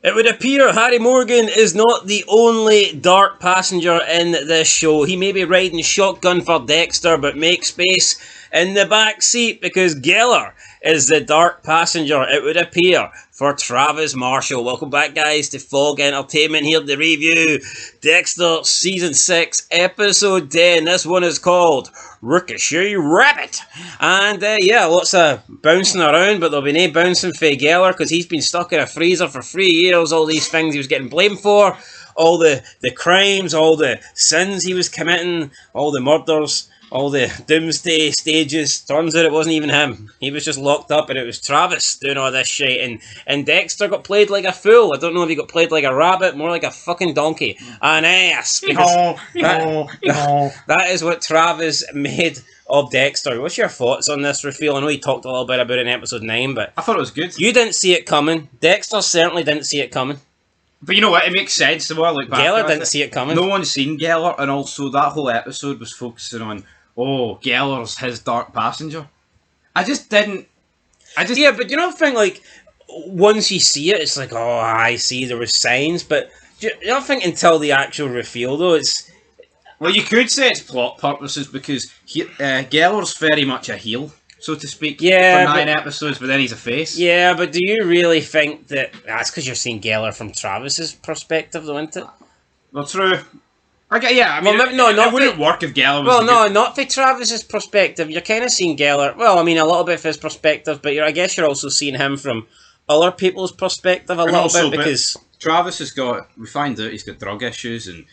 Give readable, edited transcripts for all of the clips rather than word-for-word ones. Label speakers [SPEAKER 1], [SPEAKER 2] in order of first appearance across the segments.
[SPEAKER 1] It would appear Harry Morgan is not the only dark passenger in this show. He may be riding shotgun for Dexter, but make space in the back seat because Geller is the dark passenger, it would appear, for Travis Marshall. Welcome back, guys, to Fog Entertainment here to review Dexter Season 6, Episode 10. This one is called Ricochet Rabbit. And yeah, lots of bouncing around, but there'll be no bouncing for Geller because he's been stuck in a freezer for 3 years. All these things he was getting blamed for, all the crimes, all the sins he was committing, all the murders, all the Doomsday stages. Turns out it wasn't even him. He was just locked up and it was Travis doing all this shit. And Dexter got played like a fool. I don't know if he got played like a rabbit, more like a fucking donkey. An ass. Because that is what Travis made of Dexter. What's your thoughts on this reveal? I know you talked a little bit about it in episode 9, but
[SPEAKER 2] I thought it was good.
[SPEAKER 1] You didn't see it coming. Dexter certainly didn't see it coming.
[SPEAKER 2] But you know what? It makes sense. The more I look back,
[SPEAKER 1] Geller didn't see it coming.
[SPEAKER 2] No one's seen Geller, and also that whole episode was focusing on, Geller's his dark passenger. Yeah, but you know the thing, like, once you see it, it's like, oh, I see, there was signs, but you don't think until the actual reveal, though, it's... Well, you could say it's plot purposes, because Geller's very much a heel, so to speak, for 9 episodes, but then he's a face.
[SPEAKER 1] Yeah, but do you really think that... That's because you're seeing Geller from Travis's perspective, though, isn't it?
[SPEAKER 2] Well, true. I mean, it wouldn't work if Geller was...
[SPEAKER 1] Well, no, not from Travis's perspective. You're kind of seeing Geller... Well, I mean, a little bit from his perspective, but I guess you're also seeing him from other people's perspective a little bit, because...
[SPEAKER 2] Travis has got... We find out he's got drug issues and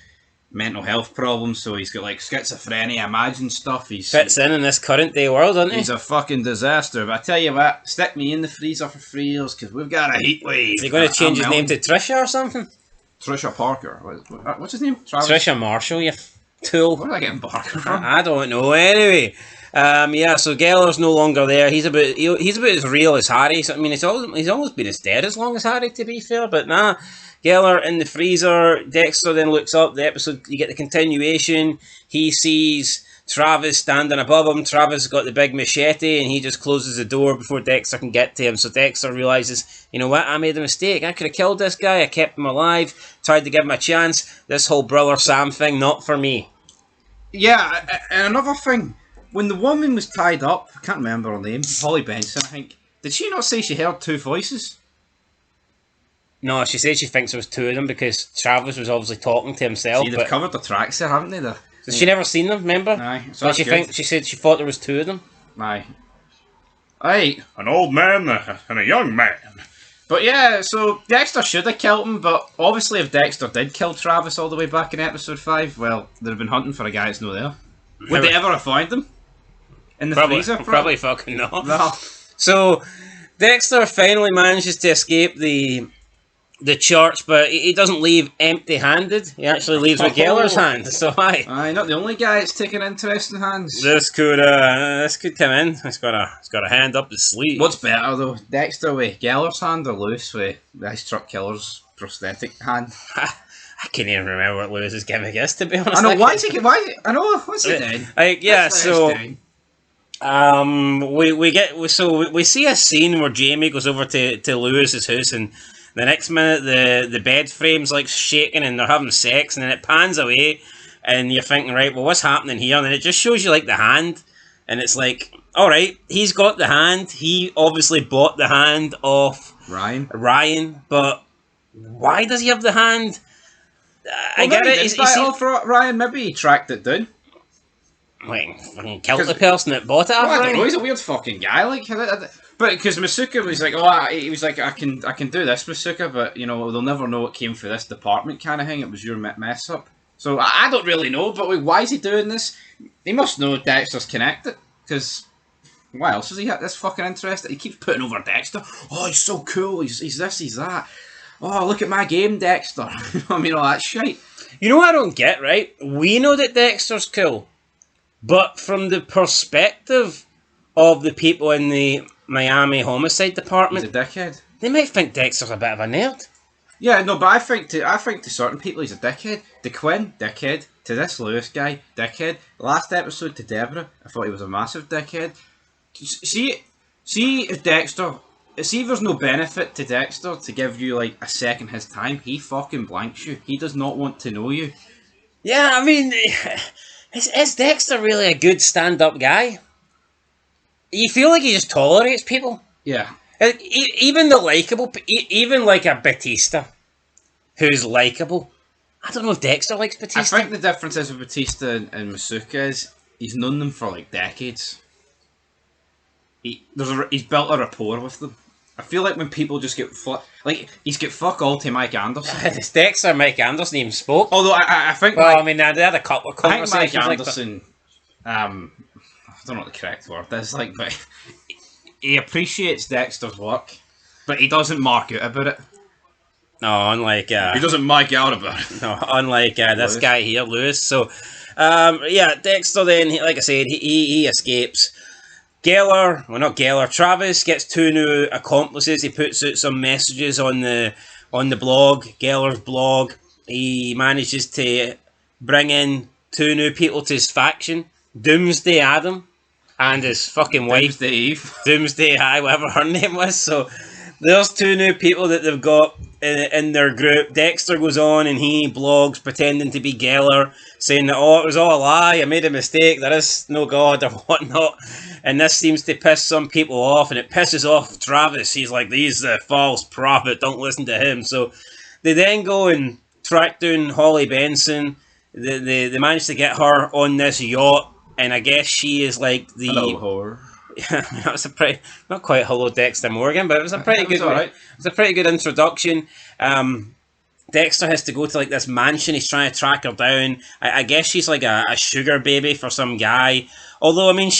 [SPEAKER 2] mental health problems, so he's got, like, schizophrenia, imagine stuff.
[SPEAKER 1] Fits in this current day world, doesn't he?
[SPEAKER 2] He's a fucking disaster. But I tell you what, stick me in the freezer for 3 years, because we've got a heat wave.
[SPEAKER 1] Is he going to change his name to Trisha or something?
[SPEAKER 2] Trisha Parker. What's his name? Travis?
[SPEAKER 1] Trisha Marshall, you tool.
[SPEAKER 2] Where did I get Parker from?
[SPEAKER 1] I don't know. Anyway, yeah. So Geller's no longer there. He's about as real as Harry. I mean, he's almost been as dead as long as Harry, to be fair. But nah, Geller in the freezer. Dexter then looks up. The episode, you get the continuation. He sees Travis standing above him. Travis has got the big machete and he just closes the door before Dexter can get to him. So Dexter realises, you know what, I made a mistake. I could have killed this guy. I kept him alive. Tried to give him a chance. This whole Brother Sam thing, not for me.
[SPEAKER 2] Yeah, and another thing. When the woman was tied up, I can't remember her name, Holly Benson, I think. Did she not say she heard 2 voices?
[SPEAKER 1] No, she said she thinks there was 2 of them because Travis was obviously talking to himself.
[SPEAKER 2] See, they've covered the tracks there, haven't they?
[SPEAKER 1] So she never seen them, remember?
[SPEAKER 2] Aye. So
[SPEAKER 1] she said she thought there was 2 of them.
[SPEAKER 2] Aye. Aye. An old man and a young man. But yeah, so Dexter should have killed him, but obviously if Dexter did kill Travis all the way back in episode 5, well, they'd have been hunting for a guy that's not there. Would they ever have found him? In the freezer?
[SPEAKER 1] Probably fucking not.
[SPEAKER 2] No.
[SPEAKER 1] So, Dexter finally manages to escape the church, but he doesn't leave empty-handed. He actually leaves with Geller's hand. So
[SPEAKER 2] aye, not the only guy that's taking interest in hands.
[SPEAKER 1] This could come in. It's got a hand up his sleeve.
[SPEAKER 2] What's better though, Dexter with Geller's hand or Lewis with Ice Truck Killer's prosthetic hand?
[SPEAKER 1] I can't even remember what Lewis's gimmick is, to be honest.
[SPEAKER 2] I know I know what's he doing?
[SPEAKER 1] Yeah, so we see a scene where Jamie goes over to Lewis's house and. The next minute, the bed frame's like shaking and they're having sex, and then it pans away, and you're thinking, right, well, what's happening here? And then it just shows you like the hand, and it's like, all right, he's got the hand. He obviously bought the hand off Ryan, but why does he have the hand? I get it.
[SPEAKER 2] He's off Ryan. Maybe he tracked it down.
[SPEAKER 1] Like, fucking killed the person that bought it.
[SPEAKER 2] I don't know. He's a weird fucking guy. Like. But because Masuka was like, he was like, I can do this, Masuka, but you know they'll never know it came through this department kind of thing. It was your mess up. So I don't really know, but why is he doing this? He must know Dexter's connected, because why else is he this fucking interested? He keeps putting over Dexter. Oh, he's so cool. He's this, he's that. Oh, look at my game, Dexter. I mean, all that shit.
[SPEAKER 1] You know what I don't get, right? We know that Dexter's cool, but from the perspective of the people in the Miami homicide department,
[SPEAKER 2] he's a dickhead.
[SPEAKER 1] They might think Dexter's a bit of a nerd.
[SPEAKER 2] Yeah, no, but I think to certain people he's a dickhead. To Quinn, dickhead. To this Lewis guy, dickhead. Last episode to Debra, I thought he was a massive dickhead. See if Dexter see, there's no benefit to Dexter to give you like a second his time. He fucking blanks you. He does not want to know you.
[SPEAKER 1] Yeah, I mean, is Dexter really a good stand-up guy? You feel like he just tolerates people.
[SPEAKER 2] Yeah.
[SPEAKER 1] Even the likable, even like a Batista, who's likable. I don't know if Dexter likes Batista.
[SPEAKER 2] I think the difference is with Batista and Masuka is he's known them for like decades. He's built a rapport with them. I feel like when people just get he's got fuck all to Mike Anderson.
[SPEAKER 1] It's Dexter and Mike Anderson even spoke.
[SPEAKER 2] Although I think,
[SPEAKER 1] well, I mean, they had a couple of
[SPEAKER 2] I think
[SPEAKER 1] conversations.
[SPEAKER 2] Mike Anderson, I don't know what the correct word is, like, but he appreciates Dexter's work, but he doesn't mark out about it.
[SPEAKER 1] No, unlike
[SPEAKER 2] he doesn't mark out about it.
[SPEAKER 1] No, unlike this guy here, Lewis. So, yeah, Dexter. Then, like I said, he escapes. Geller, well, not Geller. Travis gets 2 new accomplices. He puts out some messages on the blog, Geller's blog. He manages to bring in 2 new people to his faction: Doomsday Adam and his fucking wife,
[SPEAKER 2] Doomsday Eve.
[SPEAKER 1] Doomsday High, whatever her name was. So there's 2 new people that they've got in their group. Dexter goes on and he blogs pretending to be Geller, saying that, oh, it was all a lie, I made a mistake, there is no God or whatnot. And this seems to piss some people off, and it pisses off Travis. He's like, he's a false prophet, don't listen to him. So they then go and track down Holly Benson. They manage to get her on this yacht, and I guess she is like the...
[SPEAKER 2] Hello, whore.
[SPEAKER 1] That was a pretty, not quite hello Dexter Morgan, but it was a pretty good.
[SPEAKER 2] Right.
[SPEAKER 1] It was a pretty good introduction. Dexter has to go to like this mansion. He's trying to track her down. I guess she's like a sugar baby for some guy. Although I mean,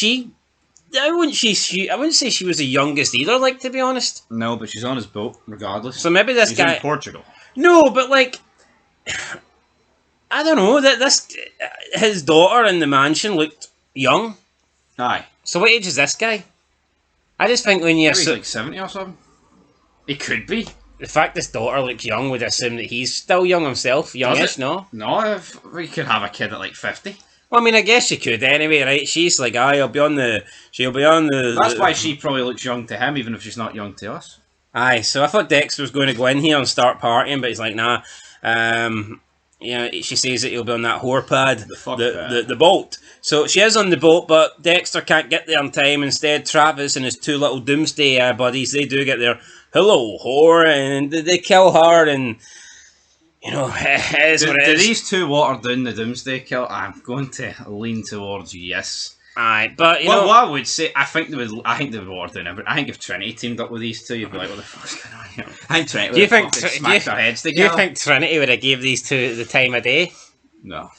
[SPEAKER 1] I wouldn't say she was the youngest either. Like, to be honest.
[SPEAKER 2] No, but she's on his boat regardless.
[SPEAKER 1] So maybe this
[SPEAKER 2] He's
[SPEAKER 1] guy
[SPEAKER 2] in Portugal.
[SPEAKER 1] No, but like, I don't know. His daughter in the mansion looked young.
[SPEAKER 2] Aye.
[SPEAKER 1] So what age is this guy? I just think when you're...
[SPEAKER 2] He's like 70 or something. He could be.
[SPEAKER 1] The fact this daughter looks young would assume that he's still young himself. Youngish, no?
[SPEAKER 2] No, if we could have a kid at like 50.
[SPEAKER 1] Well, I mean, I guess you could anyway, right? She's like, she'll be on the...
[SPEAKER 2] That's why she probably looks young to him, even if she's not young to us.
[SPEAKER 1] Aye, so I thought Dexter was going to go in here and start partying, but he's like, nah. She says that he'll be on that whore pad, the boat. So she is on the boat, but Dexter can't get there in time. Instead, Travis and his 2 little Doomsday buddies, they do get there. Hello, whore, and they kill her, and you know, it is what it is.
[SPEAKER 2] Do these 2 water down the Doomsday Kill? I'm going to lean towards yes.
[SPEAKER 1] Aye, but you know
[SPEAKER 2] what I would say, I think they would water down everything. I think if Trinity teamed up with these 2, you'd be like, what the fuck's going on here? I think Trinity would have smacked their heads together.
[SPEAKER 1] Do you think Trinity would have gave these 2 the time of day?
[SPEAKER 2] No.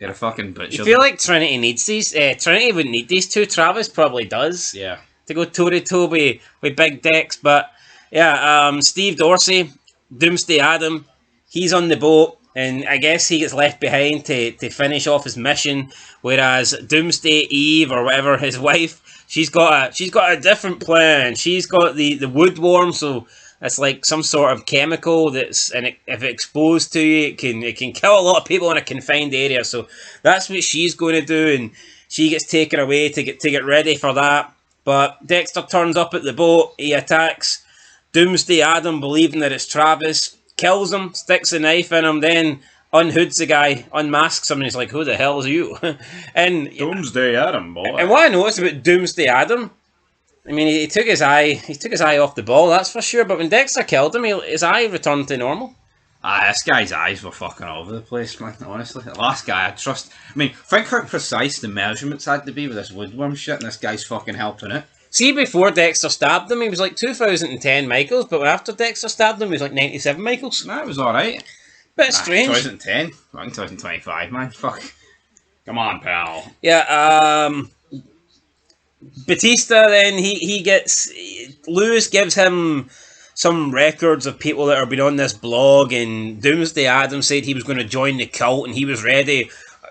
[SPEAKER 2] You're a fucking butcher.
[SPEAKER 1] You feel like Trinity needs these? Trinity wouldn't need these 2. Travis probably does.
[SPEAKER 2] Yeah.
[SPEAKER 1] To go toe-to-toe with Big Dex. But, yeah, Steve Dorsey, Doomsday Adam, he's on the boat. And I guess he gets left behind to finish off his mission, whereas Doomsday Eve, or whatever, his wife, she's got a different plan. She's got the wood worm, so it's like some sort of chemical if it exposed to you, it can kill a lot of people in a confined area. So that's what she's going to do, and she gets taken away to get ready for that. But Dexter turns up at the boat. He attacks Doomsday Adam, believing that it's Travis. Kills him, sticks a knife in him, then unhoods the guy, unmasks him, and he's like, who the hell is you? And
[SPEAKER 2] Doomsday Adam, boy.
[SPEAKER 1] And what I noticed about Doomsday Adam, I mean, he took his eye off the ball, that's for sure, but when Dexter killed him, his eye returned to normal.
[SPEAKER 2] This guy's eyes were fucking all over the place, man, honestly. The last guy I trust... I mean, think how precise the measurements had to be with this woodworm shit, and this guy's fucking helping it.
[SPEAKER 1] See, before Dexter stabbed him, he was like 2010 Michaels, but after Dexter stabbed him, he was like 97 Michaels.
[SPEAKER 2] That was alright.
[SPEAKER 1] Bit strange.
[SPEAKER 2] 2010. Fucking 2025, man. Fuck. Come on, pal.
[SPEAKER 1] Yeah, Batista, then, Lewis gives him some records of people that have been on this blog, and Doomsday Adam said he was going to join the cult, and he was ready.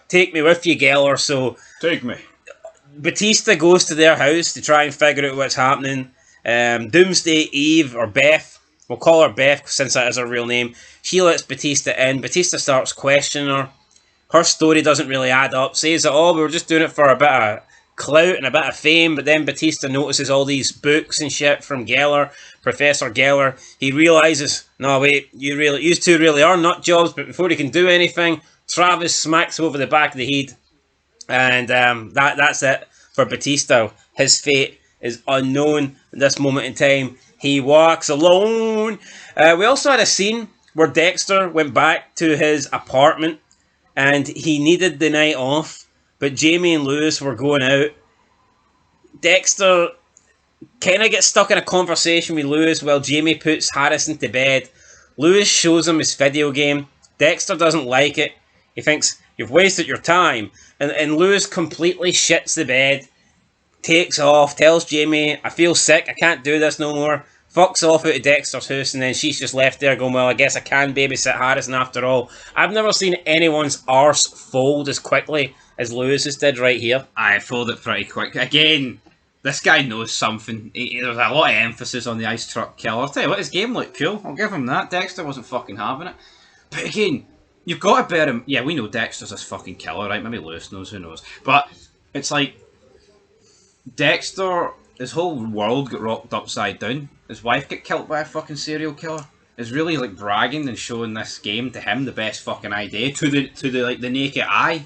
[SPEAKER 1] Take me with you, Geller, so...
[SPEAKER 2] Take me.
[SPEAKER 1] Batista goes to their house to try and figure out what's happening. Doomsday Eve, or Beth, we'll call her Beth since that is her real name, she lets Batista in. Batista starts questioning her. Her story doesn't really add up. Says that, we were just doing it for a bit of clout and a bit of fame, but then Batista notices all these books and shit from Geller, Professor Geller. He realizes, no wait, you two really are nut jobs, but before he can do anything, Travis smacks over the back of the head, and that's it for Batista. His fate is unknown at this moment in time. He walks alone. We also had a scene where Dexter went back to his apartment and he needed the night off, but Jamie and Lewis were going out. Dexter kind of gets stuck in a conversation with Lewis while Jamie puts Harrison to bed. Lewis shows him his video game. Dexter doesn't like it. He thinks, you've wasted your time. And Lewis completely shits the bed, takes off, tells Jamie, I feel sick, I can't do this no more. Fucks off out of Dexter's house, and then she's just left there going, well, I guess I can babysit Harrison after all. I've never seen anyone's arse fold as quickly as Lewis's did right here.
[SPEAKER 2] I fold it pretty quick. Again, this guy knows something. There's a lot of emphasis on the ice truck kill. I'll tell you what, his game looked cool. I'll give him that. Dexter wasn't fucking having it. But again, you've got to bear him. Yeah, we know Dexter's this fucking killer, right? Maybe Lewis knows, who knows. But it's like, Dexter, his whole world got rocked upside down. His wife got killed by a fucking serial killer. Is really like bragging and showing this game to him the best fucking idea to the like the naked eye.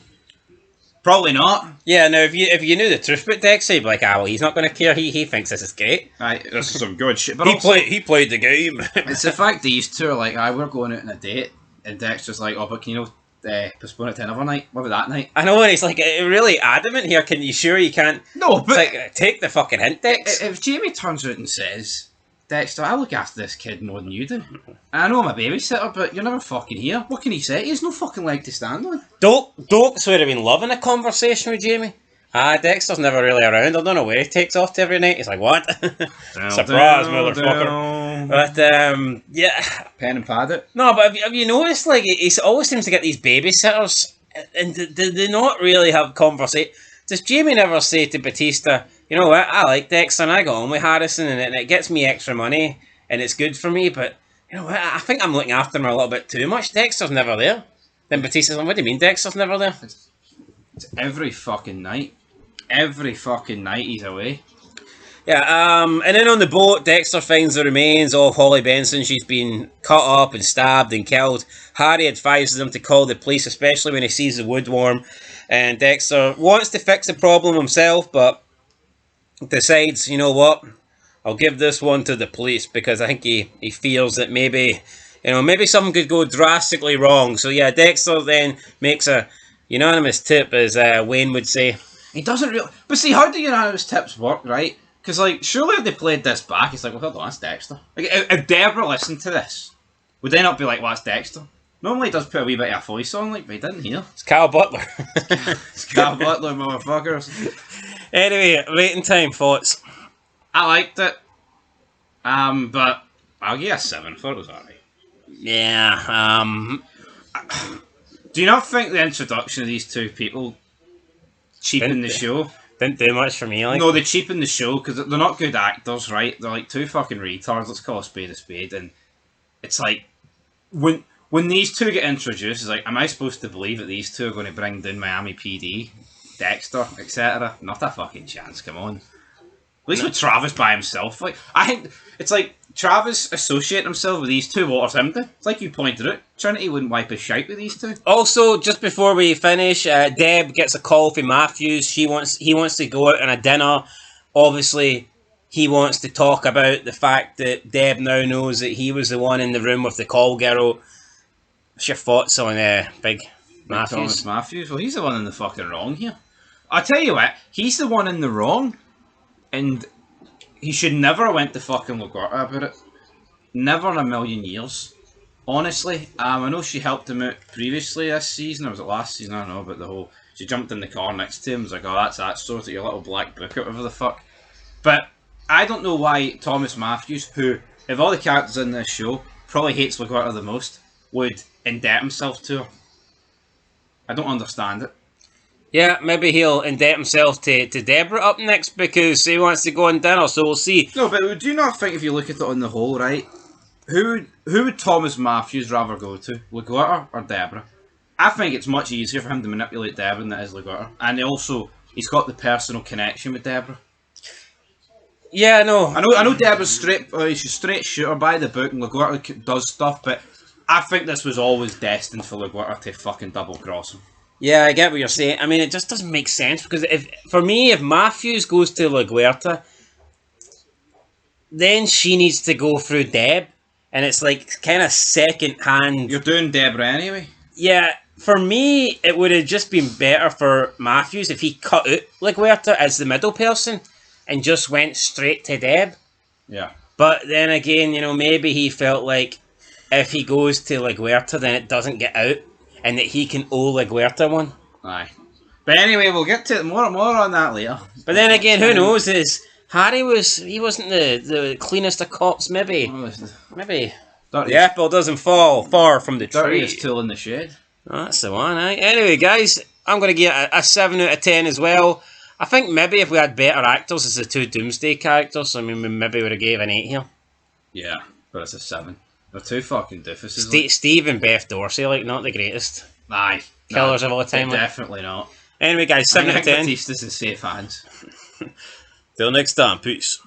[SPEAKER 2] Probably not.
[SPEAKER 1] Yeah, no, if you knew the truth about Dexter, you'd be like, well, he's not going to care. He thinks this is great.
[SPEAKER 2] Right, this is some good shit. But
[SPEAKER 1] he played the game.
[SPEAKER 2] It's the fact these two are like, we're going out on a date, and Dexter's like, oh, but can you postpone it to another night? What about that night?
[SPEAKER 1] I know, and he's like really adamant here. Can you sure you can't?
[SPEAKER 2] No, but
[SPEAKER 1] it's like, take the fucking hint, Dex.
[SPEAKER 2] If Jamie turns out and says, Dexter, I look after this kid more than you do. I know I'm a babysitter, but you're never fucking here. What can he say? He has no fucking leg to stand on.
[SPEAKER 1] Dokes would have been loving a conversation with Jamie. Dexter's never really around. I don't know where he takes off to every night. He's like, what? Surprise, motherfucker. But, yeah.
[SPEAKER 2] Pen and pad it.
[SPEAKER 1] No, but have you noticed, like, he always seems to get these babysitters, and do they not really have conversation? Does Jamie never say to Batista, you know what, I like Dexter and I got on with Harrison and it gets me extra money and it's good for me, but you know what, I think I'm looking after him a little bit too much. Dexter's never there. Then Batista's like, what do you mean Dexter's never there?
[SPEAKER 2] It's every fucking night. Every fucking night he's away.
[SPEAKER 1] Yeah, and then on the boat, Dexter finds the remains of Holly Benson. She's been cut up and stabbed and killed. Harry advises him to call the police, especially when he sees the wood worm. And Dexter wants to fix the problem himself, but decides, you know what, I'll give this one to the police because I think he feels that maybe something could go drastically wrong. So yeah, Dexter then makes a unanimous tip, as Wayne would say.
[SPEAKER 2] He doesn't really... But see, how do unanimous tips work, right? Because, like, surely if they played this back, it's like, well, hold on, that's Dexter. Like, if Debra listened to this, would they not be like, well, that's Dexter? Normally he does put a wee bit of a voice on, like, but he didn't here.
[SPEAKER 1] It's Kyle Butler.
[SPEAKER 2] It's Kyle Butler, motherfuckers.
[SPEAKER 1] Anyway, rating time, thoughts?
[SPEAKER 2] I liked it. But I'll give it a 7. I thought it was alright.
[SPEAKER 1] Yeah,
[SPEAKER 2] Do you not think the introduction of these two people cheapened the show?
[SPEAKER 1] Didn't do much for me, like.
[SPEAKER 2] No, they cheapened the show because they're not good actors, right? They're like two fucking retards, let's call a spade, and it's like, when these two get introduced, it's like, am I supposed to believe that these two are going to bring down Miami PD, Dexter, etc.? Not a fucking chance, come on. At least with Travis by himself. Like, I think it's like Travis associating himself with these two. What does him do? It's like you pointed out. Trinity wouldn't wipe his shite with these two.
[SPEAKER 1] Also, just before we finish, Deb gets a call from Matthews. He wants to go out on a dinner. Obviously, he wants to talk about the fact that Deb now knows that he was the one in the room with the call girl. What's your thoughts on Big Matthews?
[SPEAKER 2] Thomas Matthews? Well, he's the one in the fucking wrong here. I'll tell you what, he's the one in the wrong. And he should never have went to fucking LaGuardia about it. Never in a million years. Honestly, I know she helped him out previously this season, or was it last season? I don't know, but the whole... She jumped in the car next to him, was like, oh, that's that sort of your little black book or whatever the fuck. But I don't know why Thomas Matthews, who, of all the characters in this show, probably hates LaGuardia the most, would indebt himself to her. I don't understand it.
[SPEAKER 1] Yeah, maybe he'll indebt himself to Debra up next because he wants to go on dinner, so we'll see.
[SPEAKER 2] No, but do you not think if you look at it on the whole, right? Who would Thomas Matthews rather go to? LaGuardia or Debra? I think it's much easier for him to manipulate Debra than it is LaGuardia. And also, he's got the personal connection with Debra.
[SPEAKER 1] Yeah, no.
[SPEAKER 2] I know Debra's straight. She's a straight shooter by the book, and LaGuerta does stuff, but I think this was always destined for LaGuerta to fucking double cross him.
[SPEAKER 1] Yeah, I get what you're saying. I mean, it just doesn't make sense because for me, if Matthews goes to LaGuerta, then she needs to go through Deb, and it's like kind of second hand.
[SPEAKER 2] You're doing Debra anyway.
[SPEAKER 1] Yeah, for me, it would have just been better for Matthews if he cut out LaGuerta as the middle person and just went straight to Deb.
[SPEAKER 2] Yeah.
[SPEAKER 1] But then again, maybe he felt like if he goes to LaGuerta, then it doesn't get out, and that he can owe LaGuerta one.
[SPEAKER 2] Aye. But anyway, we'll get to more on that later.
[SPEAKER 1] But then again, who knows? Harry wasn't the cleanest of cops, maybe. Maybe. The apple doesn't fall far from the tree.
[SPEAKER 2] Dirtiest tool in the shed.
[SPEAKER 1] Oh, that's the one, eh? Anyway, guys, I'm going to give it a 7 out of 10 as well. I think maybe if we had better actors as the two Doomsday characters, I mean, we maybe would have gave an 8 here.
[SPEAKER 2] Yeah, but it's a 7. They're two fucking doofuses.
[SPEAKER 1] Steve and Beth Dorsey, not the greatest.
[SPEAKER 2] Aye.
[SPEAKER 1] Killers of all time.
[SPEAKER 2] Definitely not.
[SPEAKER 1] Anyway, guys, 7 out of 10.
[SPEAKER 2] Batista's in safe hands.
[SPEAKER 1] Till next time, peace.